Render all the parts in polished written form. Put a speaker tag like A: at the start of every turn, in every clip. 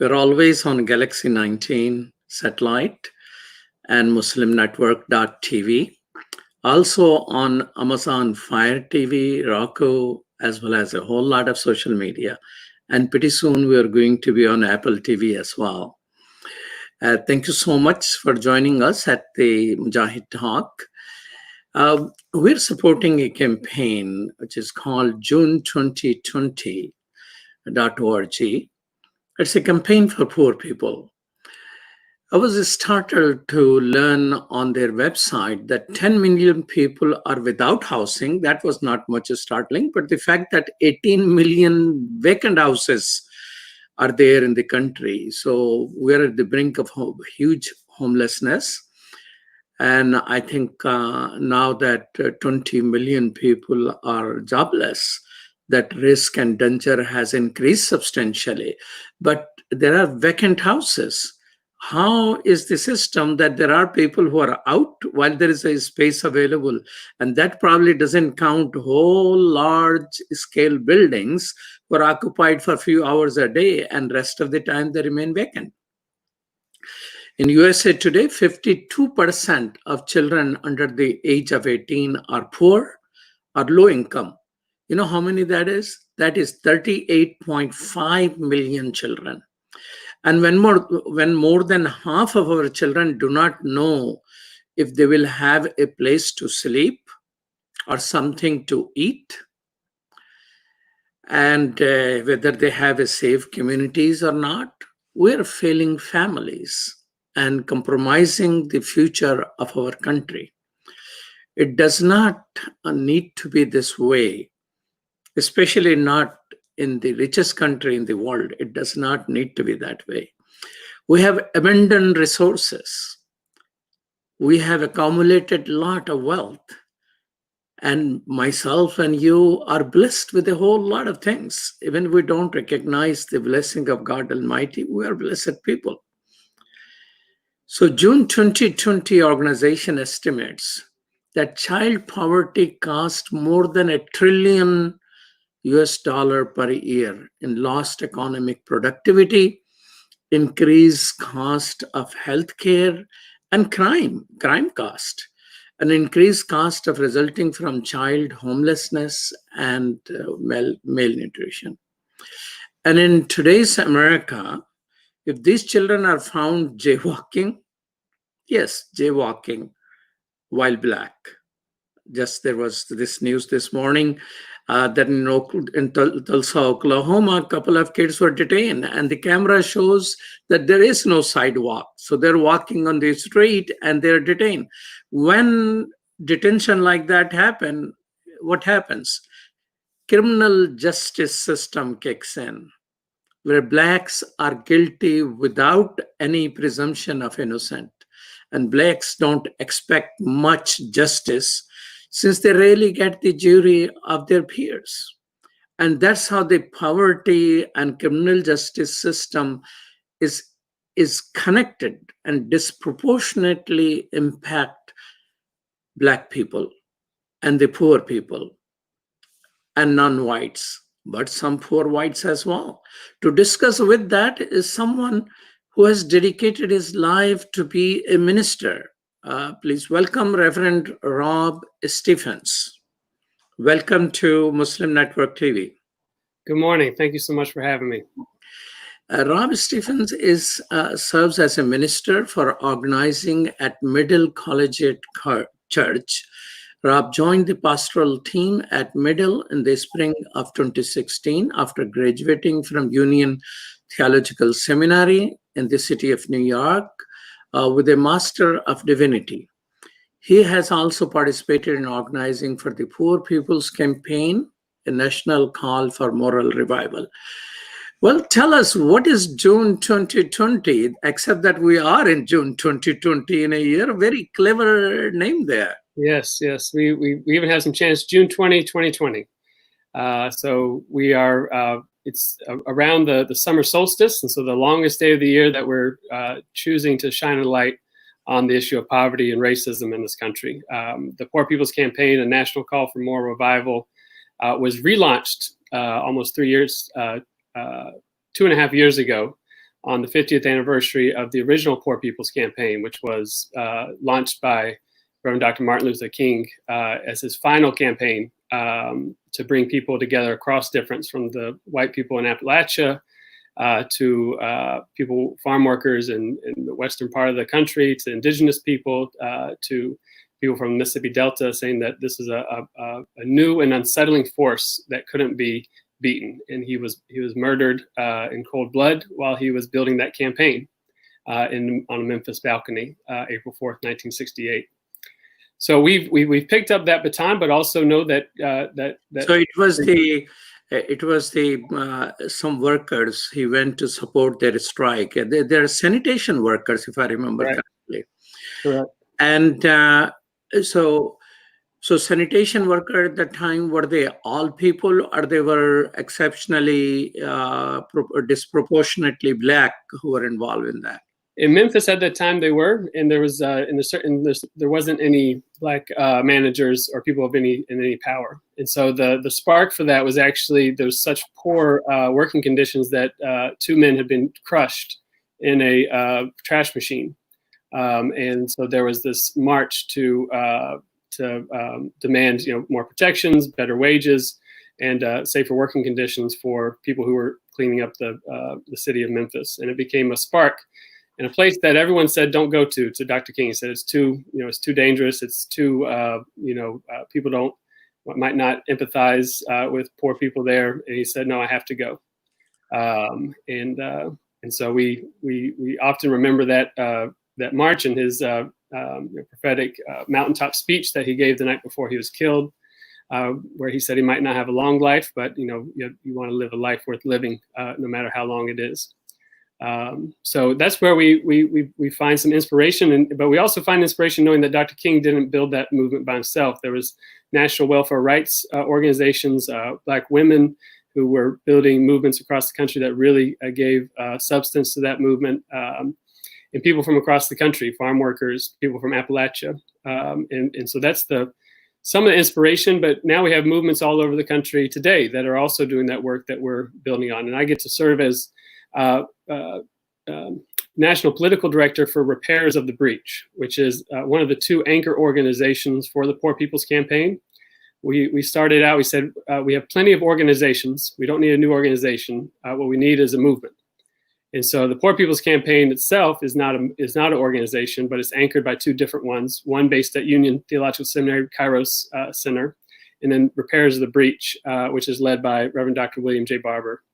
A: We're always on Galaxy 19 satellite and MuslimNetwork.tv. Also on Amazon Fire TV, Roku, as well as a whole lot of social media. And pretty soon we are going to be on Apple TV as well. Thank you so much for joining us at the Mujahid Talk. We're supporting a campaign which is called June2020.org. It's a campaign for poor people. I was startled to learn on their website that 10 million people are without housing. That was not much startling, but the fact that 18 million vacant houses are there in the country. So we're at the brink of huge homelessness. And I think now that 20 million people are jobless, that risk and danger has increased substantially. But there are vacant houses. How is the system that there are people who are out while there is a space available? And that probably doesn't count whole large scale buildings who are occupied for a few hours a day and rest of the time they remain vacant. In USA today, 52% of children under the age of 18 are poor or low income. You know how many that is? That is 38.5 million children. And when more than half of our children do not know if they will have a place to sleep or something to eat, and whether they have a safe communities or not, we're failing families and compromising the future of our country. It does not need to be this way, especially not in the richest country in the world. It does not need to be that way. We have abundant resources. We have accumulated a lot of wealth. And myself and you are blessed with a whole lot of things. Even if we don't recognize the blessing of God Almighty, we are blessed people. So June 2020 organization estimates that child poverty costs more than $1 trillion per year in lost economic productivity, increased cost of healthcare, and crime cost, an increased cost of resulting from child homelessness and malnutrition. And in today's America, if these children are found jaywalking, yes, jaywalking while black. Just there was this news this morning that in Tulsa, Oklahoma, a couple of kids were detained, and the camera shows that there is no sidewalk. So they're walking on the street and they're detained. When detention like that happen, what happens? Criminal justice system kicks in, where blacks are guilty without any presumption of innocence. And blacks don't expect much justice since they rarely get the jury of their peers. And that's how the poverty and criminal justice system is connected and disproportionately impact Black people and the poor people and non-whites, but some poor whites as well. To discuss with that is someone who has dedicated his life to be a minister. Please welcome Reverend Rob Stephens. Welcome to Muslim Network TV.
B: Good morning. Thank you so much for having me.
A: Rob Stephens serves as a minister for organizing at Middle Collegiate Church. Rob joined the pastoral team at Middle in the spring of 2016 after graduating from Union Theological Seminary in the city of New York with a Master of Divinity. He has also participated in organizing for the Poor People's Campaign, a national call for moral revival. Well, tell us, what is June 2020, except that we are in June 2020 in a year? Very clever name there.
B: Yes. We even have some chance, June 2020. So we are, it's around the summer solstice, and so the longest day of the year that we're choosing to shine a light on the issue of poverty and racism in this country. The Poor People's Campaign, a national call for moral revival, was relaunched almost 3 years, 2.5 years ago, on the 50th anniversary of the original Poor People's Campaign, which was launched by Reverend Dr. Martin Luther King as his final campaign to bring people together across difference, from the white people in Appalachia to people, farm workers in the western part of the country, to indigenous people, to people from the Mississippi Delta, saying that this is a new and unsettling force that couldn't be beaten. And he was murdered in cold blood while he was building that campaign on a Memphis balcony, April 4th, 1968. So we've picked up that baton, but also know that
A: So it was the some workers he went to support their strike. They're sanitation workers, if I remember correctly.
B: Correct.
A: And so sanitation worker at the time, were they all people, or they were exceptionally disproportionately Black who were involved in that?
B: In Memphis at that time, they were, and there was there wasn't any Black managers or people of any power, and so the spark for that was actually there's such poor working conditions that 2 men had been crushed in a trash machine, and so there was this march to demand more protections, better wages, and safer working conditions for people who were cleaning up the city of Memphis, and it became a spark. In a place that everyone said don't go to Dr. King. He said it's too dangerous. It's too people might not empathize with poor people there. And he said, no, I have to go. And so we often remember that march and his prophetic mountaintop speech that he gave the night before he was killed, where he said he might not have a long life, but you want to live a life worth living, no matter how long it is. So that's where we find some inspiration, but we also find inspiration knowing that Dr. King didn't build that movement by himself. There was national welfare rights organizations, Black women who were building movements across the country that really gave substance to that movement, and people from across the country, farm workers, people from Appalachia, and so that's some of the inspiration. But now we have movements all over the country today that are also doing that work that we're building on, and I get to serve as National Political Director for Repairs of the Breach, which is one of the 2 anchor organizations for the Poor People's Campaign. We started out, we said, we have plenty of organizations. We don't need a new organization. What we need is a movement. And so the Poor People's Campaign itself is not an organization, but it's anchored by 2 different ones, one based at Union Theological Seminary, Kairos Center, and then Repairs of the Breach, which is led by Reverend Dr. William J. Barber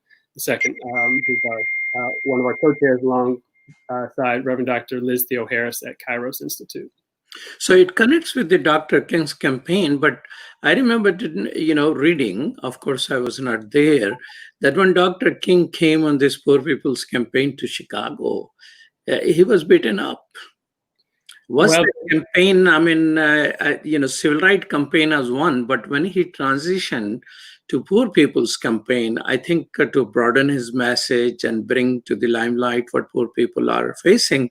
B: II, who's one of our co-chairs alongside Reverend Dr. Liz Theo Harris at Kairos Institute.
A: So it connects with the Dr. King's campaign, but I remember, reading, of course I was not there, that when Dr. King came on this Poor People's Campaign to Chicago, he was beaten up. The campaign, I mean, civil rights campaign as one, but when he transitioned to Poor People's Campaign, I think to broaden his message and bring to the limelight what poor people are facing,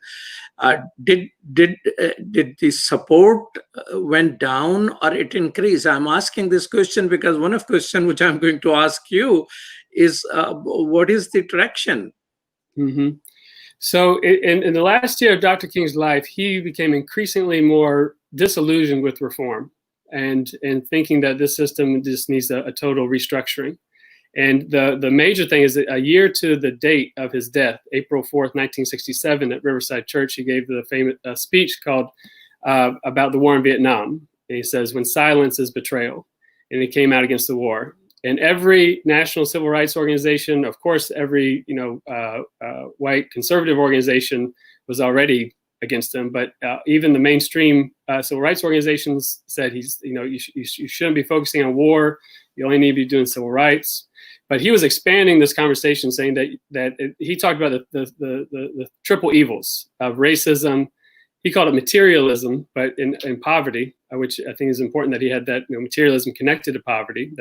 A: did the support went down or it increased? I'm asking this question because one of the questions which I'm going to ask you is, what is the traction?
B: Mm-hmm. So in the last year of Dr. King's life, he became increasingly more disillusioned with reform and thinking that this system just needs a total restructuring. And the major thing is that a year to the date of his death, April 4th, 1967, at Riverside Church, he gave the famous speech called about the war in Vietnam. And he says, when silence is betrayal. And he came out against the war. And every national civil rights organization, of course, every white conservative organization was already against him. But even the mainstream civil rights organizations said you shouldn't be focusing on war. You only need to be doing civil rights. But he was expanding this conversation, saying that he talked about the triple evils of racism. He called it materialism, but in poverty, which I think is important that he had that materialism connected to poverty.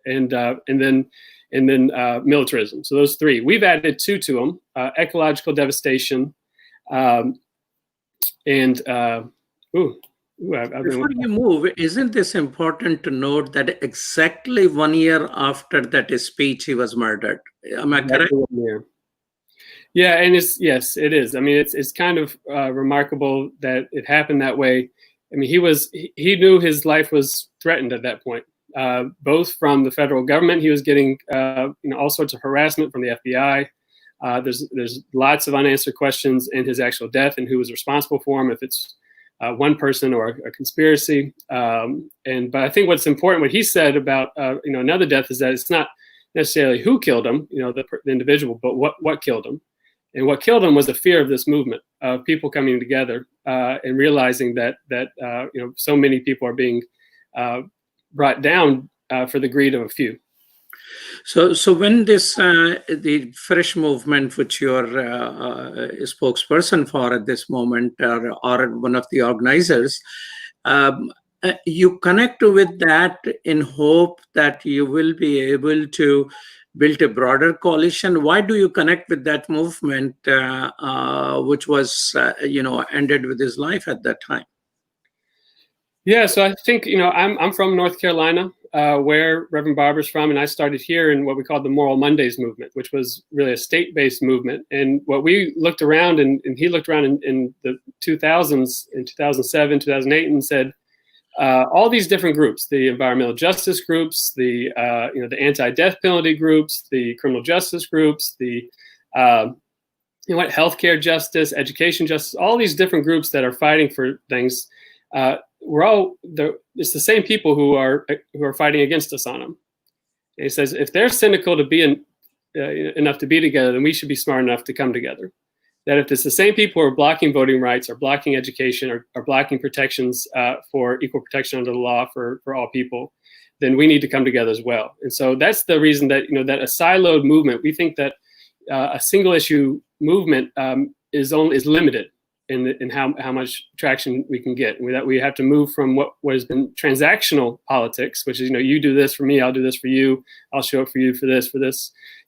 B: And then militarism. So those 3. We've added 2 to them: ecological devastation,
A: Before you move, isn't this important to note that exactly 1 year after that speech, he was murdered? Am I correct?
B: Yeah, and yes, it is. I mean, it's kind of remarkable that it happened that way. I mean, he knew his life was threatened at that point, both from the federal government. He was getting all sorts of harassment from the FBI. There's lots of unanswered questions in his actual death and who was responsible for him, if it's one person or a conspiracy. But I think what's important, what he said about another death, is that it's not necessarily who killed him, the individual, but what killed him. And what killed him was the fear of this movement, of people coming together and realizing that so many people are being brought down for the greed of a few.
A: So when this the Fresh movement, which you're spokesperson for at this moment, or one of the organizers, you connect with that in hope that you will be able to build a broader coalition. Why do you connect with that movement, which was ended with his life at that time?
B: Yeah, so I think I'm from North Carolina, where Reverend Barber's from, and I started here in what we called the Moral Mondays movement, which was really a state-based movement. And what we looked around, and he looked around in the 2000s, in 2007, 2008, and said, all these different groups, the environmental justice groups, the anti-death penalty groups, the criminal justice groups, the healthcare justice, education justice, all these different groups that are fighting for things. It's the same people who are fighting against us on them. And he says, if they're cynical to be enough to be together, then we should be smart enough to come together. That if it's the same people who are blocking voting rights, or blocking education, or blocking protections for equal protection under the law for all people, then we need to come together as well. And so that's the reason that that a siloed movement, we think that a single issue movement is limited in how much traction we can get. That we have to move from what has been transactional politics, which is you do this for me, I'll do this for you, I'll show up for you for this,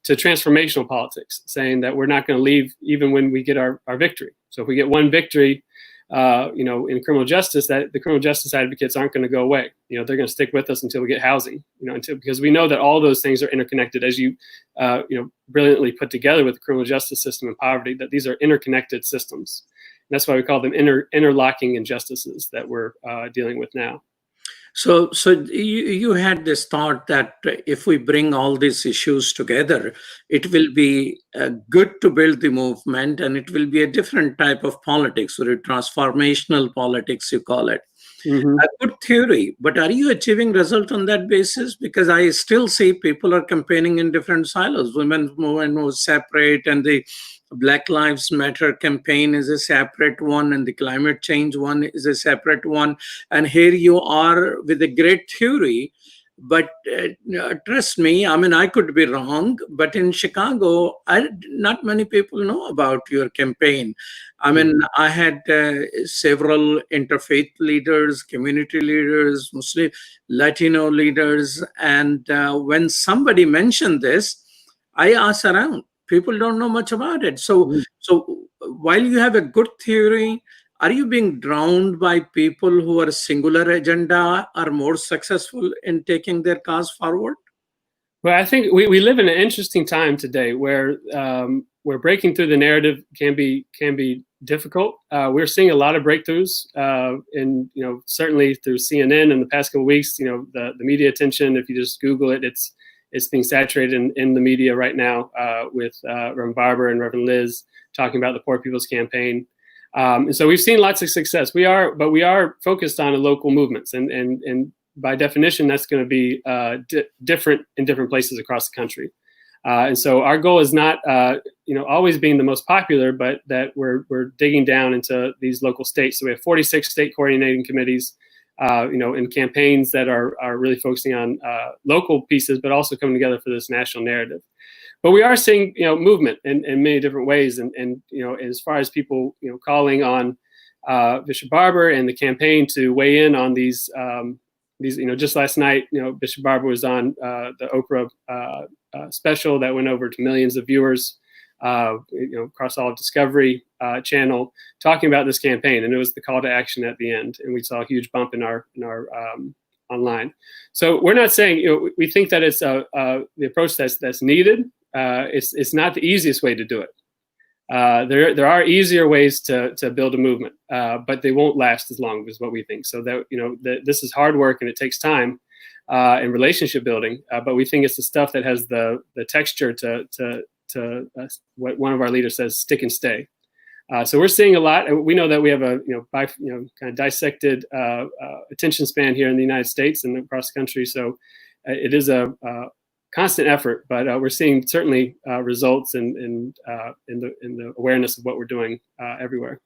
B: to transformational politics, saying that we're not going to leave even when we get our victory. So if we get one victory, in criminal justice, that the criminal justice advocates aren't going to go away. They're going to stick with us until we get housing. Because we know that all those things are interconnected, as you brilliantly put together with the criminal justice system and poverty. That these are interconnected systems. And that's why we call them interlocking injustices that we're dealing with now.
A: So you had this thought that if we bring all these issues together, it will be good to build the movement, and it will be a different type of politics, or a transformational politics, you call it. Mm-hmm. A good theory, but are you achieving result on that basis? Because I still see people are campaigning in different silos. Women movement was separate, and the Black Lives Matter campaign is a separate one, and the climate change one is a separate one. And here you are with a great theory, but trust me, I mean, I could be wrong, but in Chicago, not many people know about your campaign. I mean, I had several interfaith leaders, community leaders, Muslim, Latino leaders, and when somebody mentioned this, I asked around. People don't know much about it. So while you have a good theory, are you being drowned by people who are singular agenda, are more successful in taking their cause forward?
B: Well, I think we live in an interesting time today where breaking through the narrative can be difficult. We're seeing a lot of breakthroughs, and certainly through CNN in the past couple of weeks. The media attention. If you just Google it, it's being saturated in the media right now with Reverend Barber and Reverend Liz talking about the Poor People's Campaign. And so we've seen lots of success. We are focused on local movements, and by definition, that's going to be different in different places across the country. And so our goal is not always being the most popular, but that we're digging down into these local states. So we have 46 state coordinating committees. In campaigns that are really focusing on local pieces, but also coming together for this national narrative. But we are seeing, movement in many different ways. And as far as people, calling on Bishop Barber and the campaign to weigh in on these, just last night, Bishop Barber was on the Oprah special that went over to millions of viewers. Across all of Discovery Channel, talking about this campaign, and it was the call to action at the end, and we saw a huge bump in our online. So we're not saying we think that it's the approach that's needed. It's not the easiest way to do it. There are easier ways to build a movement, but they won't last as long, is what we think. So that this is hard work and it takes time in relationship building. But we think it's the stuff that has the texture to what one of our leaders says, stick and stay. So we're seeing a lot. We know that we have a kind of dissected attention span here in the United States and across the country. So it is a constant effort, but we're seeing certainly results in the awareness of what we're doing everywhere.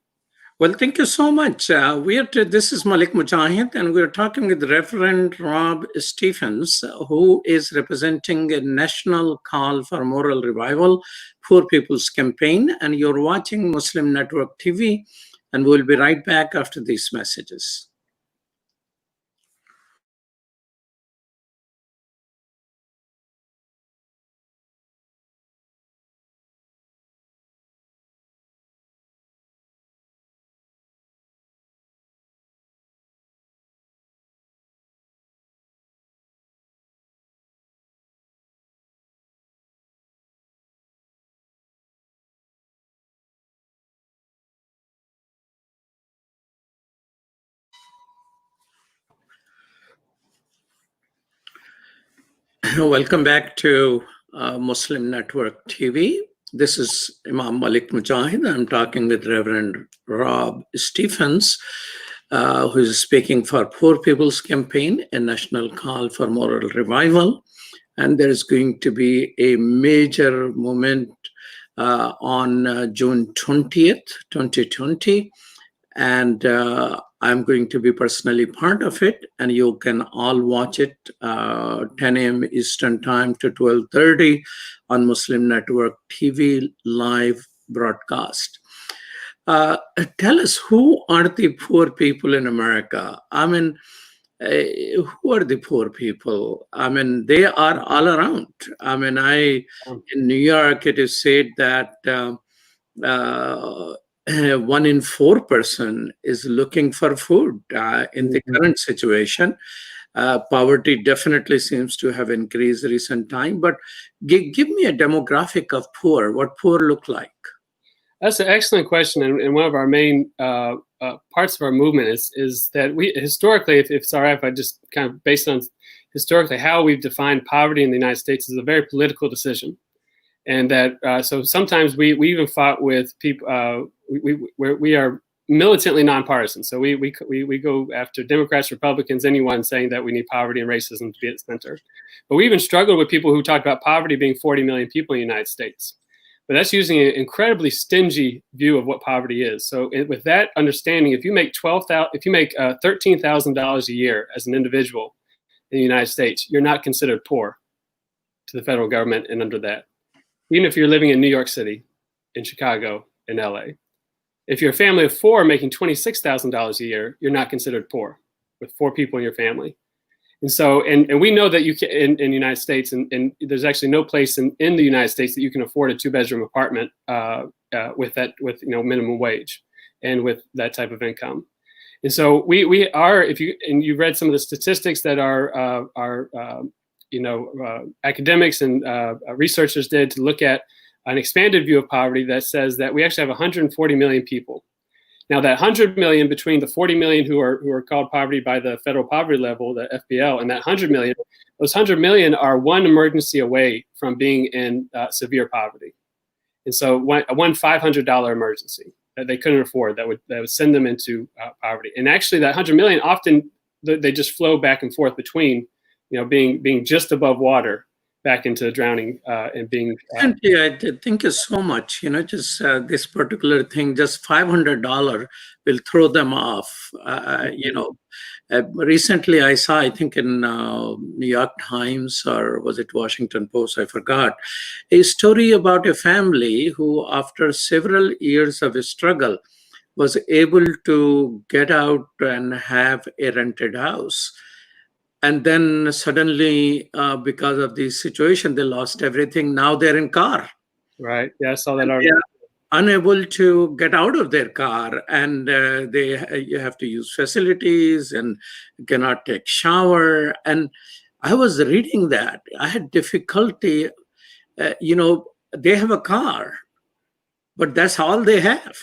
A: Well, thank you so much. This is Malik Mujahid, and we're talking with Reverend Rob Stephens, who is representing a national call for moral revival, Poor People's Campaign, and you're watching Muslim Network TV, and we'll be right back after these messages. Welcome back to Muslim Network TV. This is Imam Malik Mujahid. I'm talking with Reverend Rob Stephens, who is speaking for Poor People's Campaign, a national call for moral revival. And there is going to be a major movement on June 20th, 2020. And I'm going to be personally part of it, and you can all watch it 10 a.m. Eastern Time to 12:30 on Muslim Network TV live broadcast. Tell us, who are the poor people in America? I mean, who are the poor people? I mean, they are all around. I mean, in New York, it is said that 1 in 4 person is looking for food in the current situation. Poverty definitely seems to have increased recent time, but give me a demographic of poor, what poor look like.
B: That's an excellent question, and one of our main parts of our movement is that we historically, if it's all right, if I just kind of based on historically how we've defined poverty in the United States is a very political decision. And that so sometimes we even fought with people. We are militantly nonpartisan. So we go after Democrats, Republicans, anyone saying that we need poverty and racism to be at the center. But we even struggled with people who talk about poverty being 40 million people in the United States. But that's using an incredibly stingy view of what poverty is. So with that understanding, if you make $13,000 a year as an individual in the United States, you're not considered poor to the federal government and under that. Even if you're living in New York City, in Chicago, in LA. If you're a family of 4 making $26,000 a year, you're not considered poor with 4 people in your family. And so, and we know that you can, in the United States, and there's actually no place in the United States that you can afford a 2-bedroom apartment with minimum wage and with that type of income. And so we are, and you read some of the statistics that academics and researchers did to look at an expanded view of poverty that says that we actually have 140 million people. Now that 100 million between the 40 million who are called poverty by the federal poverty level, the FPL, and that 100 million, those 100 million are one emergency away from being in severe poverty. And so one $500 emergency that they couldn't afford that would send them into poverty. And actually that 100 million, often they just flow back and forth between being just above water back into drowning and being.
A: I think it's so much, just this particular thing, just $500 will throw them off. Recently I saw, I think in New York Times, or was it Washington Post, I forgot, a story about a family who, after several years of a struggle, was able to get out and have a rented house. And then suddenly, because of the situation, they lost everything. Now they're in car.
B: Right. Yeah, I saw that article.
A: Unable to get out of their car, and you have to use facilities and cannot take shower. And I was reading that. I had difficulty. They have a car, but that's all they have.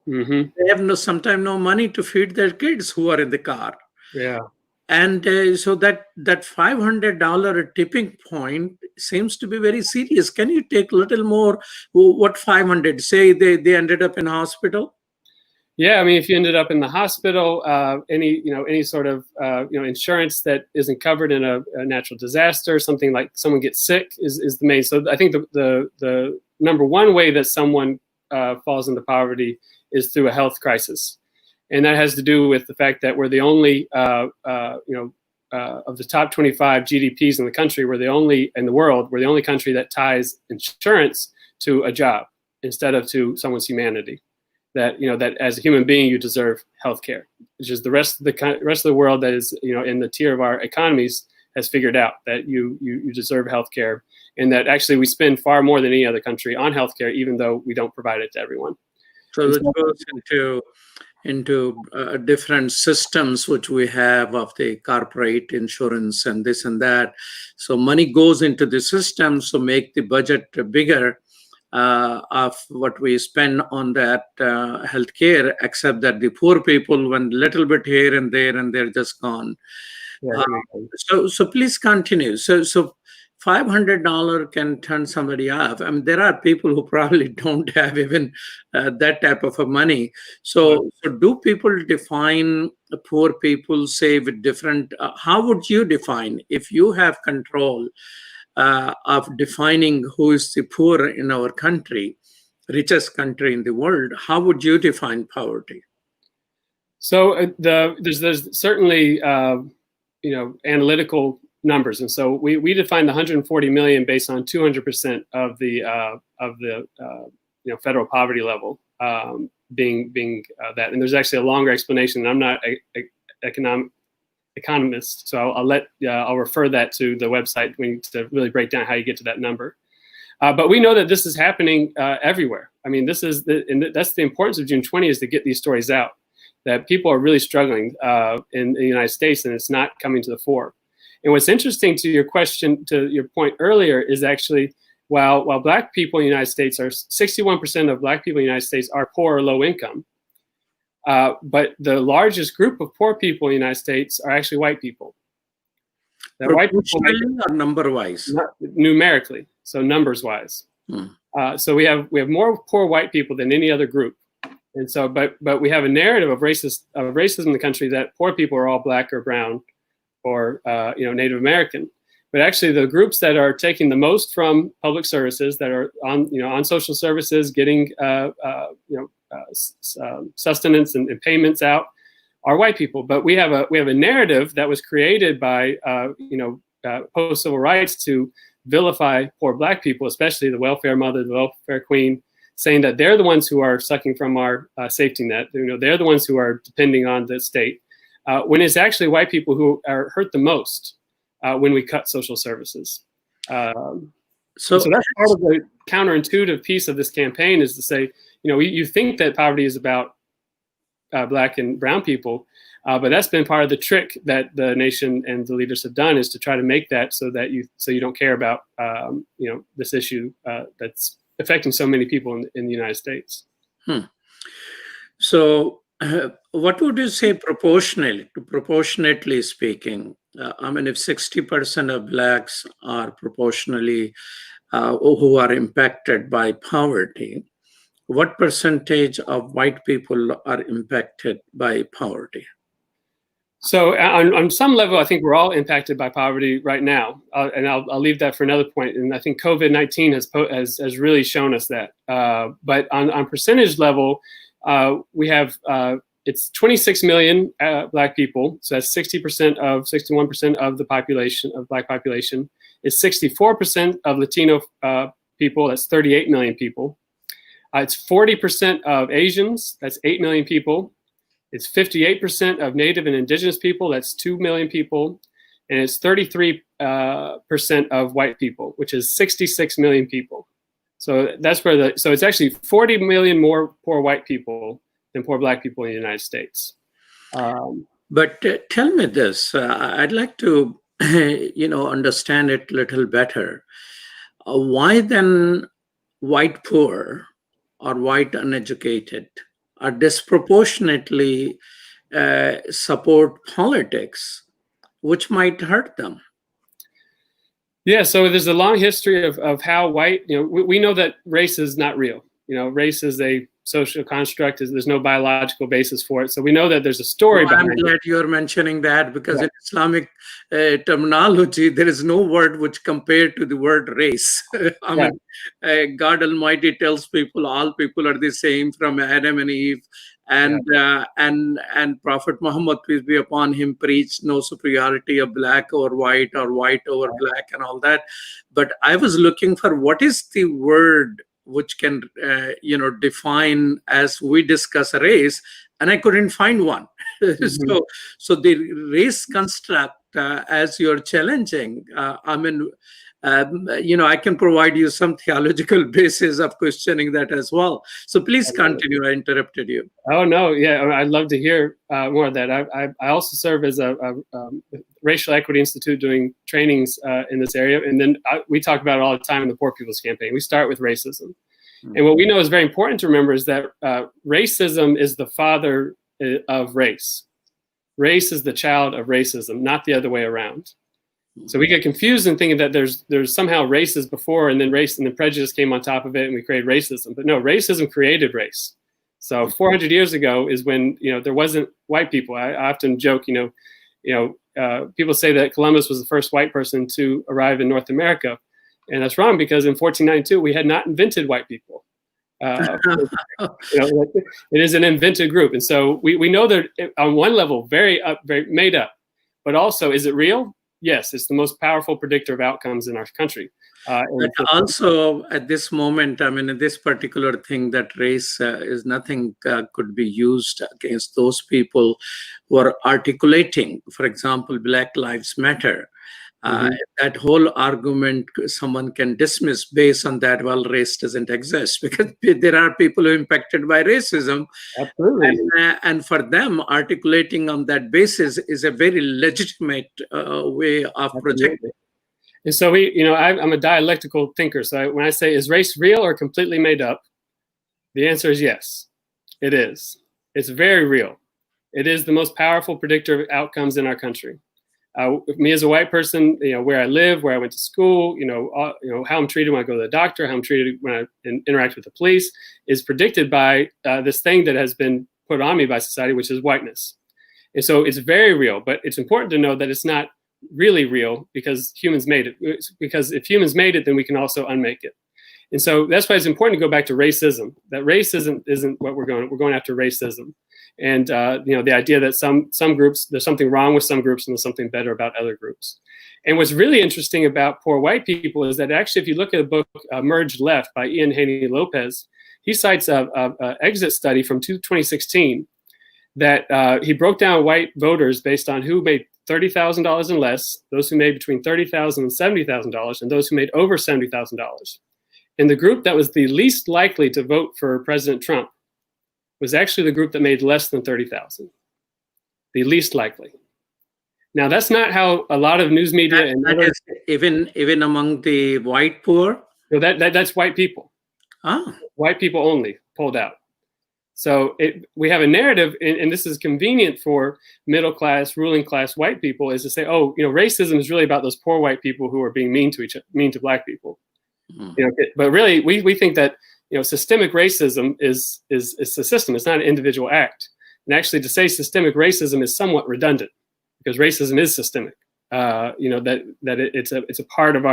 B: Hmm.
A: They have sometimes no money to feed their kids who are in the car.
B: Yeah.
A: And so that $500 tipping point seems to be very serious. Can you take a little more? What 500? Say they ended up in hospital.
B: Yeah, I mean, if you ended up in the hospital, any sort of insurance that isn't covered in a natural disaster, something like someone gets sick is the main. So I think the number one way that someone falls into poverty is through a health crisis, and that has to do with the fact that we're the only of the top 25 GDPs in the country, we're the only in the world, we're the only country that ties insurance to a job instead of to someone's humanity. That that as a human being you deserve health care, which is the rest of the world that is in the tier of our economies has figured out that you deserve health care, and that actually we spend far more than any other country on health care, even though we don't provide it to everyone.
A: So it goes into different systems which we have of the corporate insurance and this and that. So money goes into the system, so make the budget bigger of what we spend on that healthcare, except that the poor people went a little bit here and there, and they're just gone.
B: Yeah,
A: So please continue. So $500 can turn somebody off. I mean, there are people who probably don't have even that type of a money. So do people define poor people, say, with different? How would you define if you have control of defining who is the poor in our country, richest country in the world? How would you define poverty?
B: So there's certainly analytical numbers, and so we defined the 140 million based on 200% of the federal poverty level being that. And there's actually a longer explanation. I'm not an economist, so I'll refer that to the website to really break down how you get to that number. But we know that this is happening everywhere. I mean, that's the importance of June 20 is to get these stories out, that people are really struggling in the United States, and it's not coming to the fore. And what's interesting to your question, to your point earlier, is actually while Black people in the United States 61% of Black people in the United States are poor or low income, but the largest group of poor people in the United States are actually white people.
A: That white people or number-wise?
B: Numerically, so numbers-wise. So we have more poor white people than any other group. And so, but we have a narrative of racism in the country that poor people are all Black or brown or Native American. But actually, the groups that are taking the most from public services, that are on social services, getting sustenance and payments out, are white people. But we have a narrative that was created by post civil rights to vilify poor Black people, especially the welfare mother, the welfare queen, saying that they're the ones who are sucking from our safety net. They're the ones who are depending on the state, when it's actually white people who are hurt the most when we cut social services. So that's part of the counterintuitive piece of this campaign, is to say, you think that poverty is about Black and brown people, but that's been part of the trick that the nation and the leaders have done, is to try to make that so you don't care about this issue that's affecting so many people in the United States.
A: So what would you say proportionately speaking? I mean, if 60% of Blacks are proportionally who are impacted by poverty, what percentage of white people are impacted by poverty?
B: So on some level, I think we're all impacted by poverty right now, and I'll leave that for another point. And I think COVID-19 has really shown us that. But on percentage level, we have it's 26 million Black people, so that's 61% of the population, of Black population. It's 64% of Latino people, that's 38 million people. It's 40% of Asians, that's 8 million people. It's 58% of Native and Indigenous people, that's 2 million people. And it's 33% of white people, which is 66 million people. So that's where so it's actually 40 million more poor white people than poor Black people in the United States.
A: But tell me this, I'd like to, understand it a little better. Why then white poor or white uneducated are disproportionately support politics, which might hurt them.
B: Yeah, so there's a long history of how white, we know that race is not real. Race is a social construct. There's no biological basis for it. So we know that there's a story behind it.
A: I'm glad you're mentioning that, because in Islamic terminology, there is no word which compared to the word race. I mean, God Almighty tells people all people are the same from Adam and Eve. And Prophet Muhammad, peace be upon him, preached no superiority of black over white or white over black and all that. But I was looking for what is the word which can, define as we discuss race, and I couldn't find one. So the race construct, as you're challenging, I can provide you some theological basis of questioning that as well. So please continue. I interrupted you.
B: Oh, no. Yeah, I'd love to hear more of that. I also serve as a Racial Equity Institute doing trainings in this area. And then we talk about it all the time in the Poor People's Campaign. We start with racism. And what we know is very important to remember is that racism is the father of race. Race is the child of racism, not the other way around. So we get confused in thinking that there's somehow races before, and then race and then prejudice came on top of it, and we created racism. But no, racism created race. So 400 years ago is when there wasn't white people. I often joke, people say that Columbus was the first white person to arrive in North America, and that's wrong, because in 1492 we had not invented white people. It is an invented group, and so we know that on one level very made up, but also, is it real? Yes, it's the most powerful predictor of outcomes in our country.
A: But also at this moment, in this particular thing, that race is nothing could be used against those people who are articulating, for example, Black Lives Matter. That whole argument someone can dismiss based on that, well, race doesn't exist, because there are people who are impacted by racism.
B: Absolutely.
A: And for them, articulating on that basis is a very legitimate way of projecting.
B: And so I'm a dialectical thinker. So when I say, is race real or completely made up? The answer is yes, it is. It's very real. It is the most powerful predictor of outcomes in our country. Me as a white person, where I live, where I went to school, how I'm treated when I go to the doctor, how I'm treated when I interact with the police, is predicted by this thing that has been put on me by society, which is whiteness. And so it's very real, but it's important to know that it's not really real because humans made it. Because if humans made it, then we can also unmake it. And so that's why it's important to go back to racism. That racism isn't what we're going after racism. And the idea that some groups, there's something wrong with some groups and there's something better about other groups. And what's really interesting about poor white people is that actually, if you look at the book Merged Left by Ian Haney Lopez, he cites a exit study from 2016 that he broke down white voters based on who made $30,000 and less, those who made between $30,000 and $70,000, and those who made over $70,000. And the group that was the least likely to vote for President Trump was actually the group that made less than 30,000, the least likely. Now, that's not how a lot of news media and other,
A: even among the white poor.
B: No, that's white people. White people only pulled out. So we have a narrative, and this is convenient for middle class, ruling class white people, is to say, racism is really about those poor white people who are being mean to black people. But really, we think that systemic racism is a system. It's not an individual act. And actually, to say systemic racism is somewhat redundant, because racism is systemic. It's a part of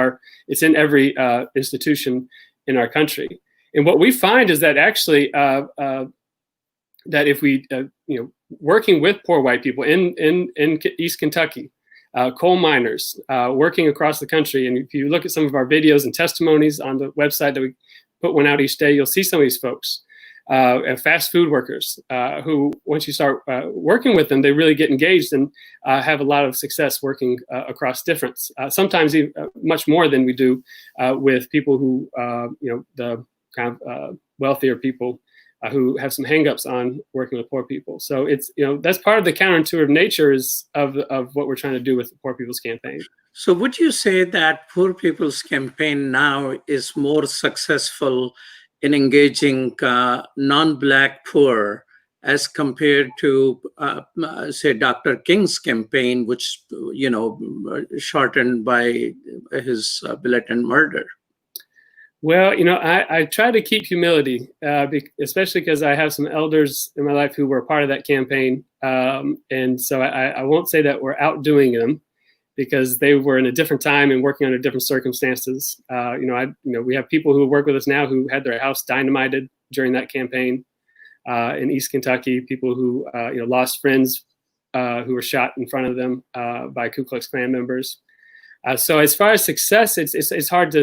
B: it's in every institution in our country. And what we find is that actually, that if we, working with poor white people in East Kentucky, coal miners working across the country, and if you look at some of our videos and testimonies on the website that we put one out each day, you'll see some of these folks, fast food workers, who, once you start working with them, they really get engaged and have a lot of success working across difference. Sometimes even, much more than we do with people who, the kind of wealthier people who have some hangups on working with poor people. So it's, that's part of the counterintuitive nature of what we're trying to do with the Poor People's Campaign.
A: So would you say that Poor People's Campaign now is more successful in engaging non-Black poor as compared to, say, Dr. King's campaign, which, shortened by his blatant murder?
B: Well, I try to keep humility, especially because I have some elders in my life who were part of that campaign. And so I won't say that we're outdoing them, because they were in a different time and working under different circumstances. We have people who work with us now who had their house dynamited during that campaign in East Kentucky, people who lost friends who were shot in front of them by Ku Klux Klan members. So as far as success, it's hard to,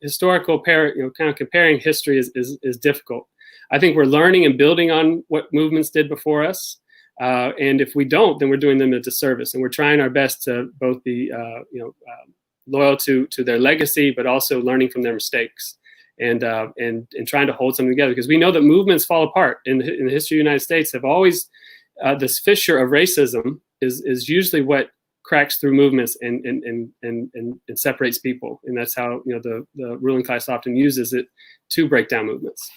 B: historical kind of comparing history is difficult. I think we're learning and building on what movements did before us. And if we don't, then we're doing them a disservice. And we're trying our best to both be, loyal to their legacy, but also learning from their mistakes and trying to hold something together. Because we know that movements fall apart in the history of the United States. Have always, this fissure of racism is usually what cracks through movements and separates people. And that's how, the ruling class often uses it to break down movements.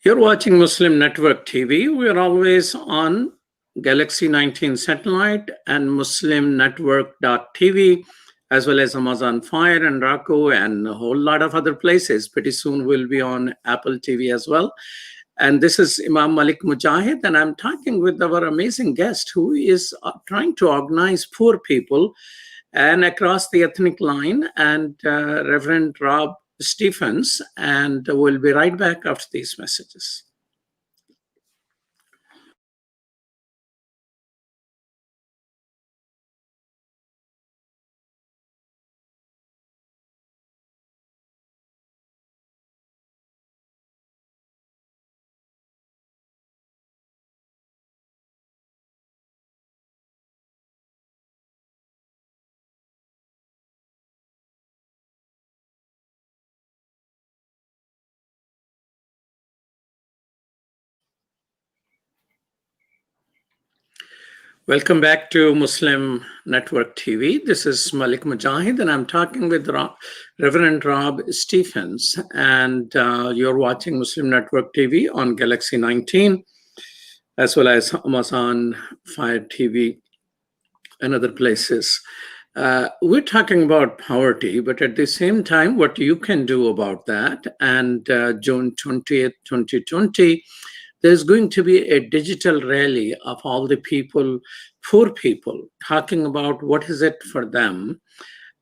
A: You're watching Muslim Network TV. We're always on Galaxy 19 satellite and muslimnetwork.tv, as well as Amazon Fire and Roku and a whole lot of other places. Pretty soon we'll be on Apple TV as well. And this is Imam Malik Mujahid, and I'm talking with our amazing guest who is trying to organize poor people and across the ethnic line, and Reverend Rob Stephens, and we'll be right back after these messages. Welcome back to Muslim Network TV. This is Malik Mujahid, and I'm talking with Reverend Rob Stephens, and you're watching Muslim Network TV on Galaxy 19, as well as Amazon Fire TV and other places. We're talking about poverty, but at the same time, what you can do about that. And June 20th, 2020, there's going to be a digital rally of all the people, poor people, talking about what is it for them.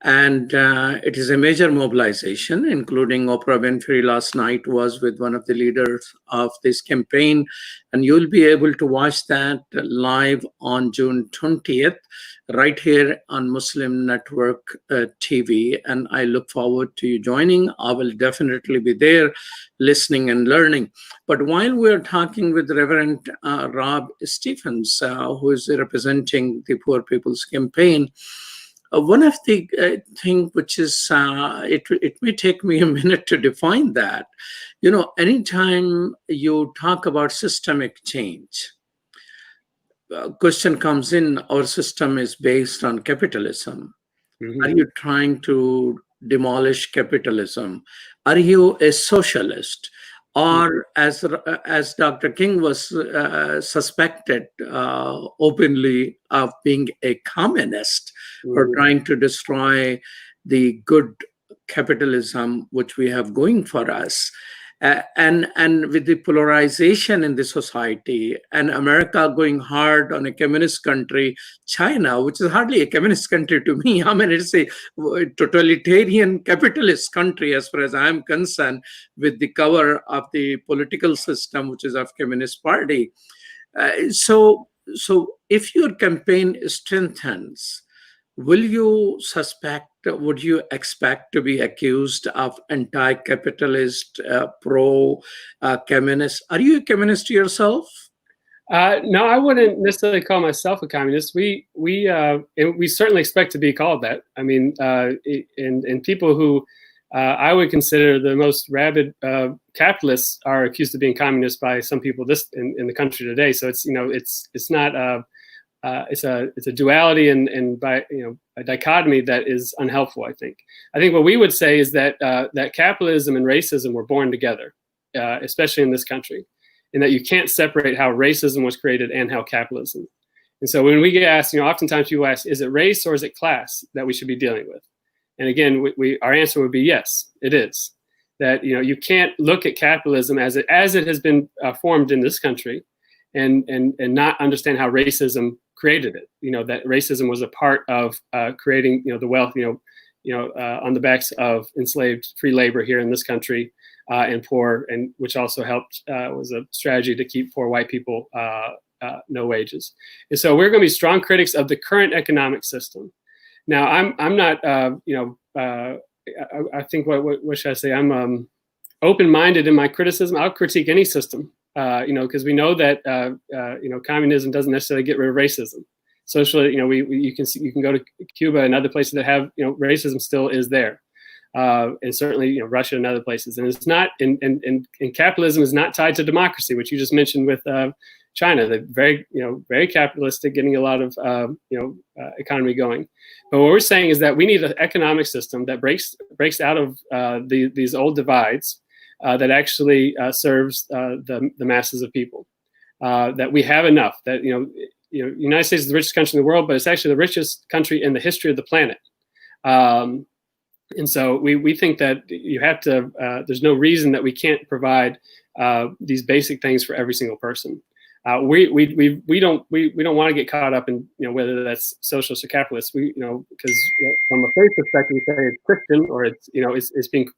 A: And it is a major mobilization, including Oprah Winfrey last night was with one of the leaders of this campaign. And you'll be able to watch that live on June 20th, right here on Muslim Network TV. And I look forward to you joining. I will definitely be there listening and learning. But while we're talking with Reverend Rob Stephens, who is representing the Poor People's Campaign, one of the things which is, it may take me a minute to define that. Anytime you talk about systemic change, question comes in, our system is based on capitalism. Mm-hmm. Are you trying to demolish capitalism? Are you a socialist? Or as Dr. King was suspected openly of being a communist, or trying to destroy the good capitalism which we have going for us. And with the polarization in the society, and America going hard on a communist country, China, which is hardly a communist country to me. I mean, it's a totalitarian capitalist country as far as I'm concerned, with the cover of the political system, which is of Communist Party. So if your campaign strengthens, would you expect to be accused of anti-capitalist, pro-communist? Are you a communist yourself?
B: No, I wouldn't necessarily call myself a communist. We certainly expect to be called that. I mean, and people who I would consider the most rabid capitalists are accused of being communist by some people in the country today. So it's not it's a duality and by a dichotomy that is unhelpful. I think what we would say is that that capitalism and racism were born together, especially in this country, and that you can't separate how racism was created and how capitalism. And so when we get asked, oftentimes people ask, is it race or is it class that we should be dealing with? And again, our answer would be yes, it is. That you can't look at capitalism as it has been formed in this country, and not understand how racism created it. That racism was a part of creating the wealth on the backs of enslaved free labor here in this country, and poor, and which also helped was a strategy to keep poor white people no wages. And so we're going to be strong critics of the current economic system. Now, I'm not I think what should I say? I'm open-minded in my criticism. I'll critique any system, because we know that communism doesn't necessarily get rid of racism. Socially, you can go to Cuba and other places that have racism still is there, and certainly Russia and other places. And it's not and capitalism is not tied to democracy, which you just mentioned with China. They're very capitalistic, getting a lot of economy going. But what we're saying is that we need an economic system that breaks out of these old divides, that actually serves the masses of people. That we have enough. That United States is the richest country in the world, but it's actually the richest country in the history of the planet. And so we think that you have to. There's no reason that we can't provide these basic things for every single person. We don't want to get caught up in whether that's socialist or capitalist. Because from a faith perspective, we say it's Christian, or it's being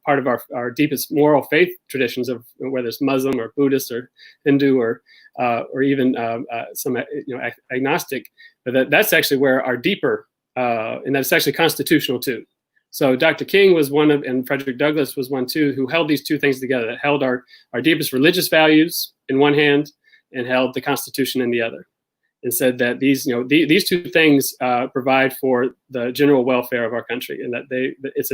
B: part of our deepest moral faith traditions of whether it's Muslim or Buddhist or Hindu or even some agnostic. But that's actually where our deeper and that's actually constitutional too. So Dr. King was one of, and Frederick Douglass was one too, who held these two things together. That held our deepest religious values in one hand, and held the Constitution in the other, and said that these two things provide for the general welfare of our country, and that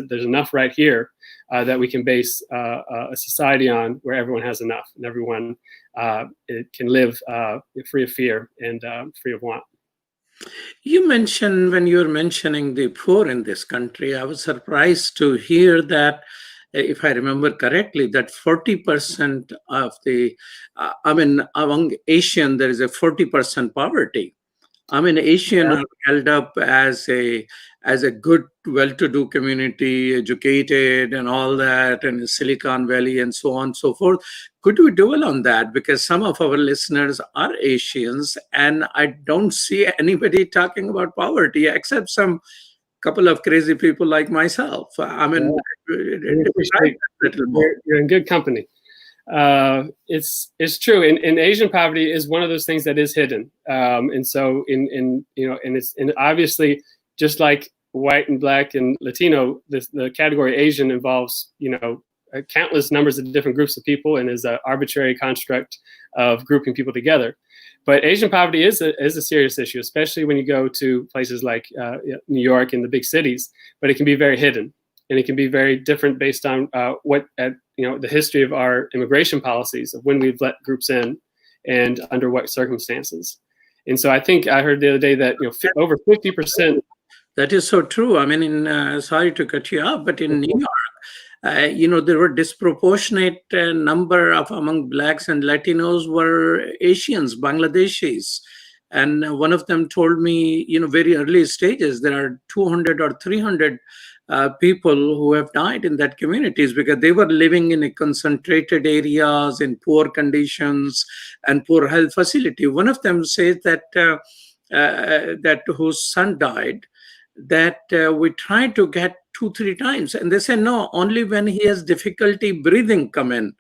B: there's enough right here that we can base a society on where everyone has enough and everyone can live free of fear and free of want.
A: You mentioned, when you were mentioning the poor in this country, I was surprised to hear that, if I remember correctly, that 40% of among Asian, there is a 40% poverty. Asian are held up as a good, well-to-do community, educated and all that, and Silicon Valley and so on and so forth. Could you dwell on that? Because some of our listeners are Asians, and I don't see anybody talking about poverty except some couple of crazy people like myself. You're
B: in good company. It's true, and Asian poverty is one of those things that is hidden, and so and it's obviously just like white and black and Latino, the category Asian involves countless numbers of different groups of people, and is an arbitrary construct of grouping people together. But Asian poverty is a serious issue, especially when you go to places like New York and the big cities. But it can be very hidden, and it can be very different based on the history of our immigration policies, of when we've let groups in and under what circumstances. And so I think I heard the other day that over 50%.
A: That is so true. Sorry to cut you off, but in New York, there were disproportionate number of among Blacks and Latinos were Asians, Bangladeshis. And one of them told me, very early stages, there are 200 or 300 people who have died in that communities because they were living in a concentrated areas in poor conditions and poor health facility. One of them says that that whose son died, that we tried to get 2-3 times, and they said no, only when he has difficulty breathing come in.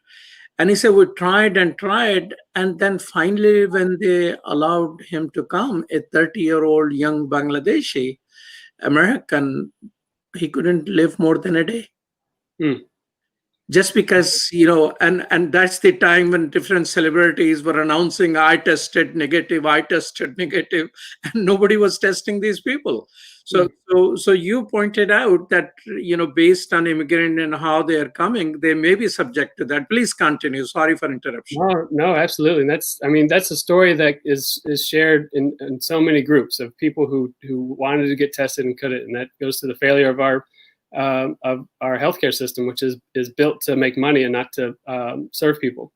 A: And he said we tried, and then finally when they allowed him to come, a 30-year-old young Bangladeshi American, he couldn't live more than a day. just because, and that's the time when different celebrities were announcing, I tested negative, and nobody was testing these people. So you pointed out that, based on immigrant and how they are coming, they may be subject to that. Please continue. Sorry for interruption.
B: No, absolutely. And that's a story that is shared in so many groups of people who wanted to get tested and couldn't. And that goes to the failure of our healthcare system, which is built to make money and not to serve people.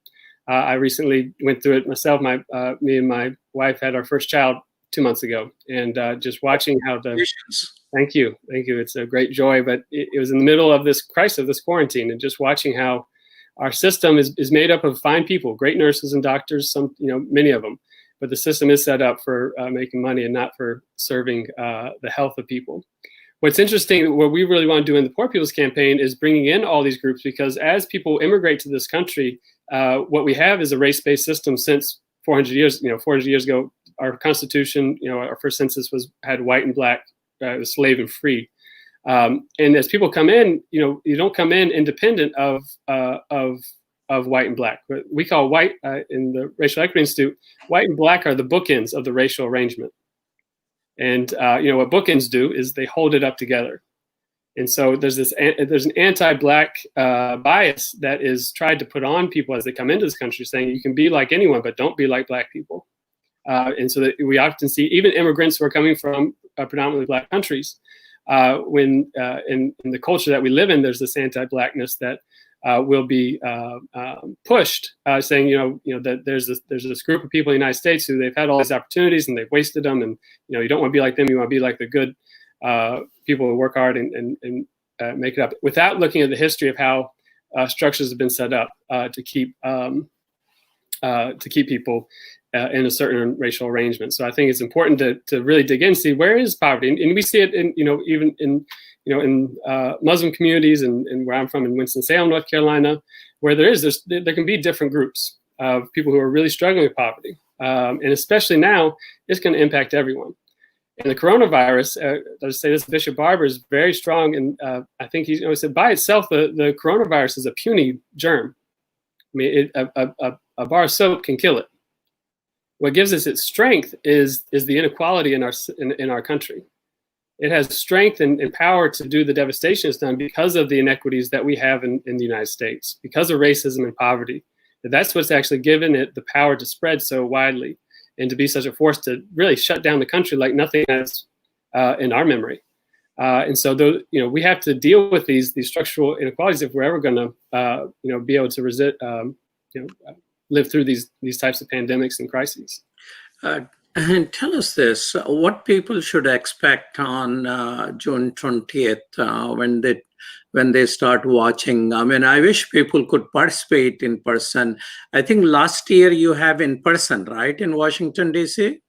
B: I recently went through it myself. Me and my wife had our first child 2 months ago, and just watching how thank you. It's a great joy, but it was in the middle of this crisis, of this quarantine, and just watching how our system is made up of fine people, great nurses and doctors, many of them, but the system is set up for making money and not for serving the health of people. What's interesting, what we really want to do in the Poor People's Campaign is bringing in all these groups, because as people immigrate to this country, what we have is a race-based system since 400 years. 400 years ago, our Constitution, our first census had white and black, slave and free. And as people come in, you don't come in independent of white and black. We call white in the Racial Equity Institute, white and black are the bookends of the racial arrangement. And what bookends do is they hold it up together. And so there's an anti-black bias that is tried to put on people as they come into this country, saying you can be like anyone, but don't be like black people. And so that we often see even immigrants who are coming from predominantly black countries, when in the culture that we live in, there's this anti-blackness that will be pushed, saying, that there's this group of people in the United States who they've had all these opportunities and they've wasted them, and you don't want to be like them. You want to be like the good people who work hard and make it up, without looking at the history of how structures have been set up to keep people in a certain racial arrangement. So I think it's important to really dig in and see where is poverty, and we see it in even in Muslim communities and where I'm from in Winston-Salem, North Carolina, where there can be different groups of people who are really struggling with poverty, and especially now, it's going to impact everyone. And the coronavirus, I'll say this, Bishop Barber is very strong, and I think he said by itself the coronavirus is a puny germ. I mean, a bar of soap can kill it. What gives us its strength is the inequality in our country. It has strength and power to do the devastation it's done because of the inequities that we have in the United States, because of racism and poverty. That's what's actually given it the power to spread so widely and to be such a force to really shut down the country like nothing else in our memory. And so, we have to deal with these structural inequalities if we're ever going to, be able to resist, live through these types of pandemics and crises.
A: And tell us this: what people should expect on June 20th when they start watching. I mean, I wish people could participate in person. I think last year you have in person, right, in Washington, D.C.?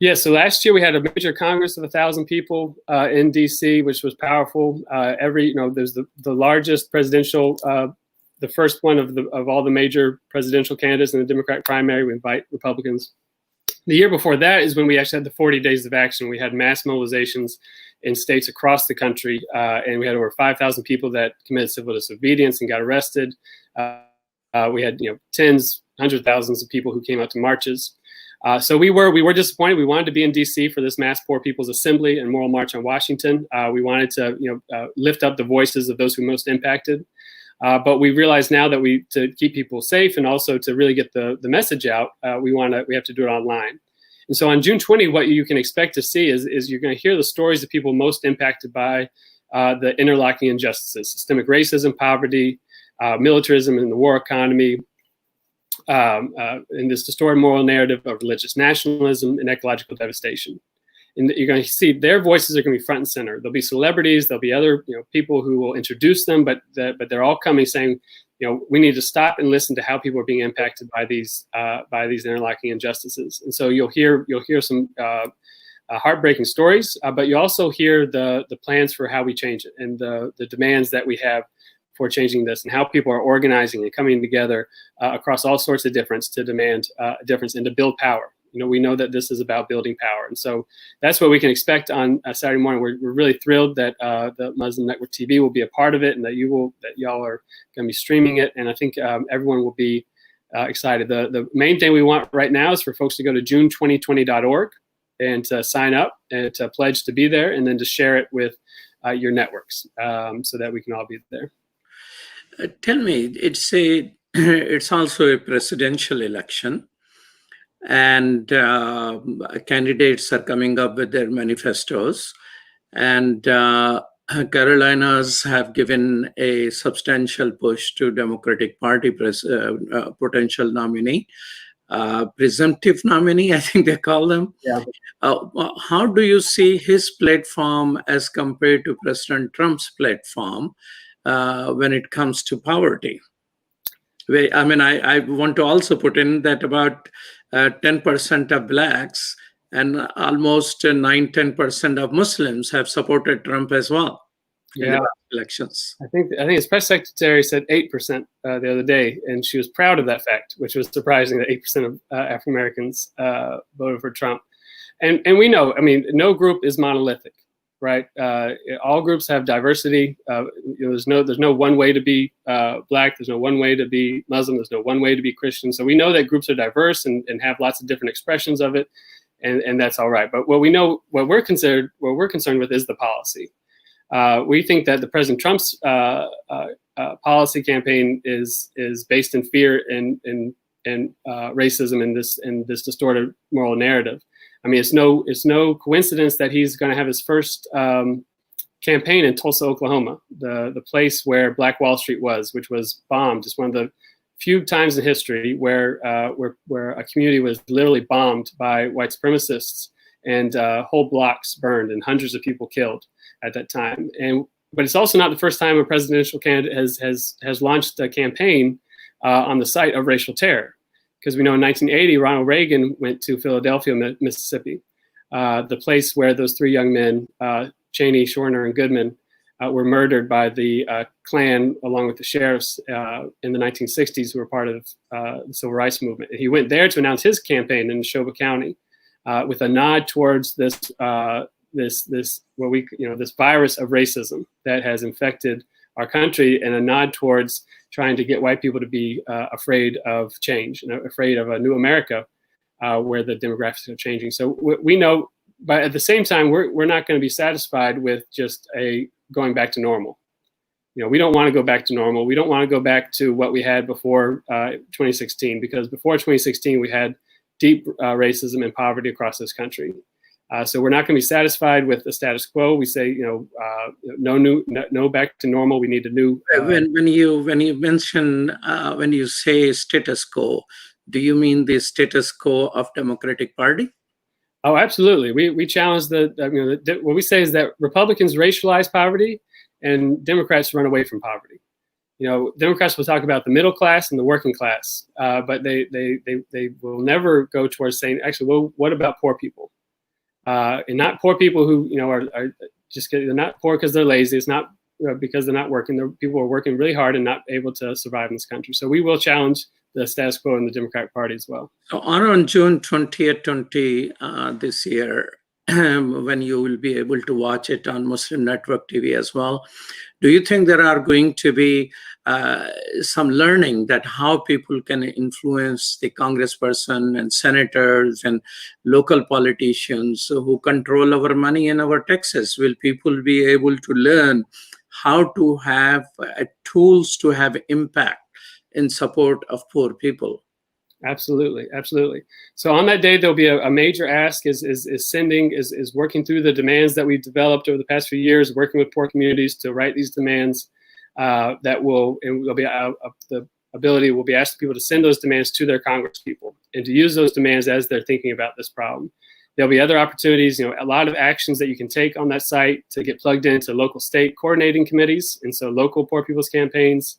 B: Yeah, so last year we had a major Congress of 1,000 people in D.C., which was powerful. There's the largest presidential, the first one of all the major presidential candidates in the Democratic primary. We invite Republicans. The year before that is when we actually had the 40 days of action. We had mass mobilizations in states across the country, and we had over 5,000 people that committed civil disobedience and got arrested. We had tens, hundreds of thousands of people who came out to marches. So we were disappointed. We wanted to be in D.C. for this mass Poor People's Assembly and Moral March on Washington. We wanted to lift up the voices of those who most impacted. But we realize now that to keep people safe and also to really get the message out, we have to do it online. And so on June 20, what you can expect to see is you're going to hear the stories of people most impacted by the interlocking injustices: systemic racism, poverty, militarism in the war economy, in this distorted moral narrative of religious nationalism and ecological devastation. And you're going to see their voices are going to be front and center. There'll be celebrities, there'll be other people who will introduce them, but they're all coming saying, we need to stop and listen to how people are being impacted by these interlocking injustices. And so you'll hear some heartbreaking stories, but you also hear the plans for how we change it and the demands that we have for changing this, and how people are organizing and coming together across all sorts of difference to demand a difference and to build power. We know that this is about building power. And so that's what we can expect on Saturday morning. We're really thrilled that the Muslim Network TV will be a part of it, and that y'all are going to be streaming it. And I think everyone will be excited. The main thing we want right now is for folks to go to june2020.org and to sign up and to pledge to be there, and then to share it with your networks so that we can all be there.
A: Tell me, it's also a presidential election, and candidates are coming up with their manifestos, and Carolinas have given a substantial push to Democratic Party potential nominee, presumptive nominee, I think they call them.
B: Yeah.
A: How do you see his platform as compared to President Trump's platform when it comes to poverty? I mean, I want to also put in that about 10% of Blacks and almost 9-10% of Muslims have supported Trump as well in the elections.
B: I think his press secretary said 8% the other day, and she was proud of that fact, which was surprising that 8% of African Americans voted for Trump. And we know, I mean, no group is monolithic, right? All groups have diversity. There's no one way to be Black. There's no one way to be Muslim. There's no one way to be Christian. So we know that groups are diverse and have lots of different expressions of it, and that's all right. But what we're concerned with is the policy. We think that the President Trump's policy campaign is based in fear and racism and this distorted moral narrative. I mean, it's no coincidence that he's going to have his first campaign in Tulsa, Oklahoma, the place where Black Wall Street was, which was bombed. It's one of the few times in history where a community was literally bombed by white supremacists, and whole blocks burned and hundreds of people killed at that time. But it's also not the first time a presidential candidate has launched a campaign on the site of racial terror. Because we know in 1980, Ronald Reagan went to Philadelphia, Mississippi, the place where those three young men, Cheney, Schwerner, and Goodman, were murdered by the Klan along with the sheriffs in the 1960s, who were part of the Civil Rights Movement. And he went there to announce his campaign in Neshoba County with a nod towards this virus of racism that has infected our country, and a nod towards trying to get white people to be afraid of change and afraid of a new America where the demographics are changing. So we know, but at the same time, we're not going to be satisfied with just going back to normal. We don't want to go back to normal. We don't want to go back to what we had before 2016, because before 2016, we had deep racism and poverty across this country. So we're not going to be satisfied with the status quo. We say, no back to normal. We need a new.
A: When you say status quo, do you mean the status quo of Democratic Party?
B: Oh, absolutely. We challenge what we say is that Republicans racialize poverty and Democrats run away from poverty. Democrats will talk about the middle class and the working class, but they will never go towards saying, actually, well, what about poor people? And not poor people who are just, they're not poor because they're lazy. It's not because they're not working. They're people who are working really hard and not able to survive in this country. So we will challenge the status quo in the Democratic Party as well.
A: So on June 20th, this year, when you will be able to watch it on Muslim Network TV as well, do you think there are going to be some learning that how people can influence the congressperson and senators and local politicians who control our money and our taxes? Will people be able to learn how to have tools to have impact in support of poor people?
B: Absolutely. So on that day, there'll be a major ask is working through the demands that we've developed over the past few years, working with poor communities to write these demands there'll be the ability will be asking people to send those demands to their congresspeople and to use those demands as they're thinking about this problem. There'll be other opportunities, a lot of actions that you can take on that site to get plugged into local state coordinating committees, and so local poor people's campaigns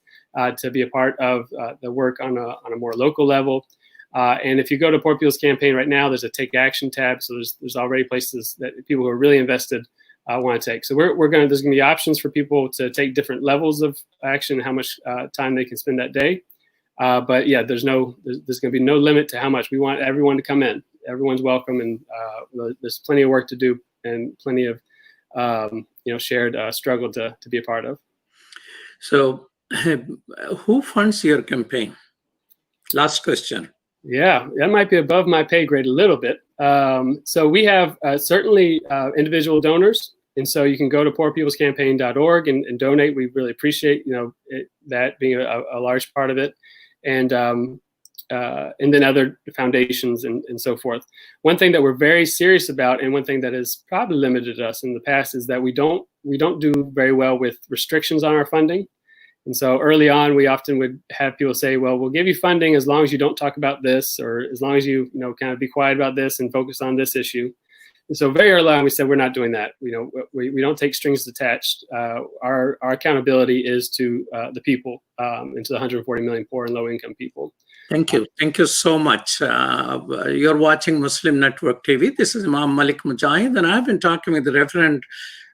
B: to be a part of the work on a more local level. And if you go to Poor People's Campaign right now, there's a Take Action tab. So there's already places that people who are really invested want to take. So there's going to be options for people to take different levels of action, how much time they can spend that day. But yeah, there's going to be no limit to how much. We want everyone to come in. everyone's welcome, and there's plenty of work to do and plenty of shared struggle to be a part of.
A: So, who funds your campaign? Last question.
B: Yeah, that might be above my pay grade a little bit. So we have certainly individual donors, and so you can go to poorpeoplescampaign.org and donate. We really appreciate that being a large part of it, and then other foundations and so forth. One thing that we're very serious about, and one thing that has probably limited us in the past, is that we don't do very well with restrictions on our funding. And so early on, we often would have people say, well, we'll give you funding as long as you don't talk about this, or as long as you kind of be quiet about this and focus on this issue. And so very early on, we said, we're not doing that. We don't take strings attached. Our accountability is to the people, and to the 140 million poor and low income people.
A: Thank you. Thank you so much. You're watching Muslim Network TV. This is Imam Malik Mujahid, and I've been talking with the Reverend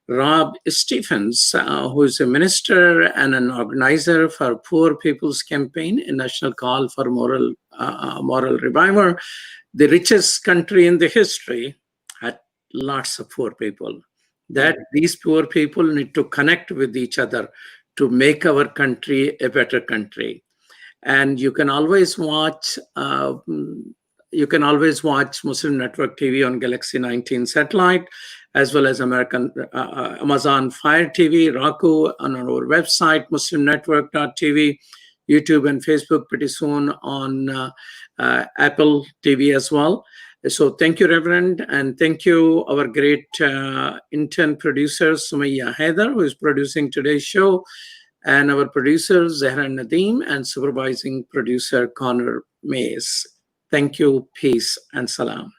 A: Rob Stephens, who is a minister and an organizer for Poor People's Campaign, a national call for moral revival. The richest country in the history had lots of poor people. That these poor people need to connect with each other to make our country a better country. And you can always watch Muslim Network TV on Galaxy 19 satellite, as well as Amazon Fire TV, Roku, on our website, muslimnetwork.tv, YouTube and Facebook pretty soon on Apple TV as well. So thank you, Reverend, and thank you, our great intern producer, Sumaya Haider, who is producing today's show, and our producers, Zahra Nadeem, and supervising producer, Connor Mays. Thank you, peace, and salam.